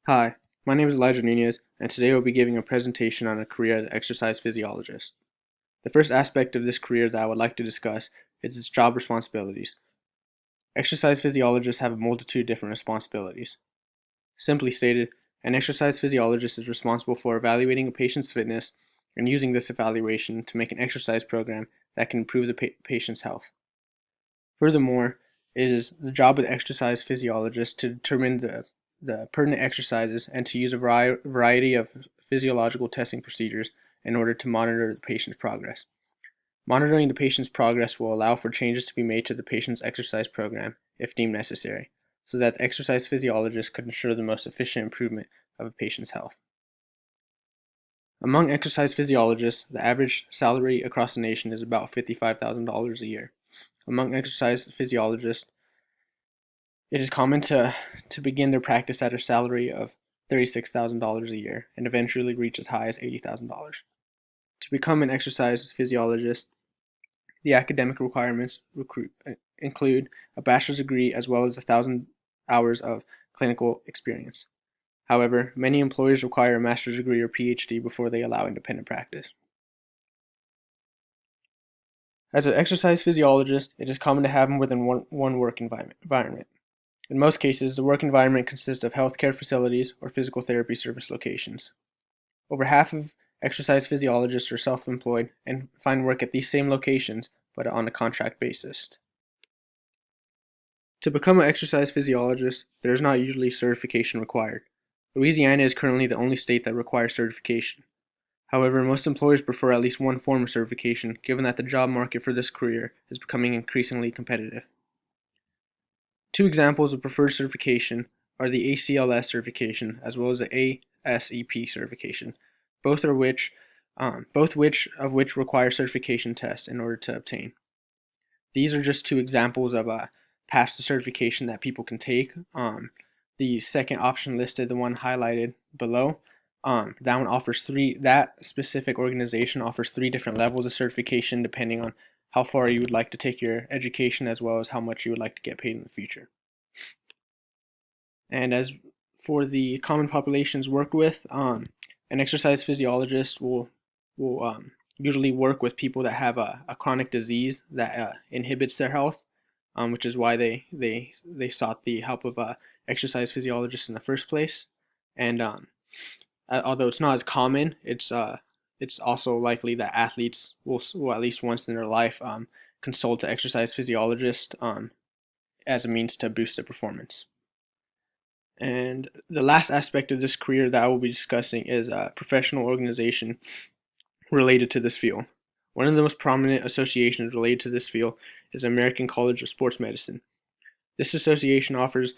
Hi, my name is Elijah Nunez, and today we'll be giving a presentation on a career as an exercise physiologist. The first aspect of this career that I would like to discuss is its job responsibilities. Exercise physiologists have a multitude of different responsibilities. Simply stated, an exercise physiologist is responsible for evaluating a patient's fitness and using this evaluation to make an exercise program that can improve the patient's health. Furthermore, it is the job of the exercise physiologist to determine the pertinent exercises and to use a variety of physiological testing procedures in order to monitor the patient's progress. Monitoring the patient's progress will allow for changes to be made to the patient's exercise program if deemed necessary, so that the exercise physiologist could ensure the most efficient improvement of a patient's health. Among exercise physiologists, the average salary across the nation is about $55,000 a year. Among exercise physiologists, it is common to begin their practice at a salary of $36,000 a year and eventually reach as high as $80,000. To become an exercise physiologist, the academic requirements include a bachelor's degree as well as 1,000 hours of clinical experience. However, many employers require a master's degree or PhD before they allow independent practice. As an exercise physiologist, it is common to have more than one work environment. In most cases, the work environment consists of healthcare facilities or physical therapy service locations. Over half of exercise physiologists are self-employed and find work at these same locations, but on a contract basis. To become an exercise physiologist, there is not usually certification required. Louisiana is currently the only state that requires certification. However, most employers prefer at least one form of certification, given that the job market for this career is becoming increasingly competitive. Two examples of preferred certification are the ACLS certification as well as the ASEP certification, both of which require certification tests in order to obtain. These are just two examples of paths to certification that people can take. The second option listed, the one highlighted below, that specific organization offers three different levels of certification depending on how far you would like to take your education as well as how much you would like to get paid in the future. And as for the common populations worked with, an exercise physiologist will usually work with people that have a chronic disease that inhibits their health, which is why they sought the help of a exercise physiologist in the first place. And although it's not as common, it's also likely that athletes will at least once in their life consult an exercise physiologist as a means to boost their performance. And the last aspect of this career that I will be discussing is professional organization related to this field. One of the most prominent associations related to this field is the American College of Sports Medicine. This association offers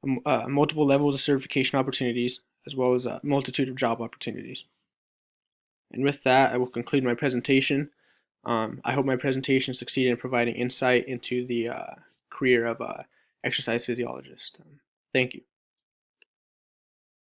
multiple levels of certification opportunities as well as a multitude of job opportunities. And with that, I will conclude my presentation. I hope my presentation succeeded in providing insight into the career of exercise physiologist. Thank you.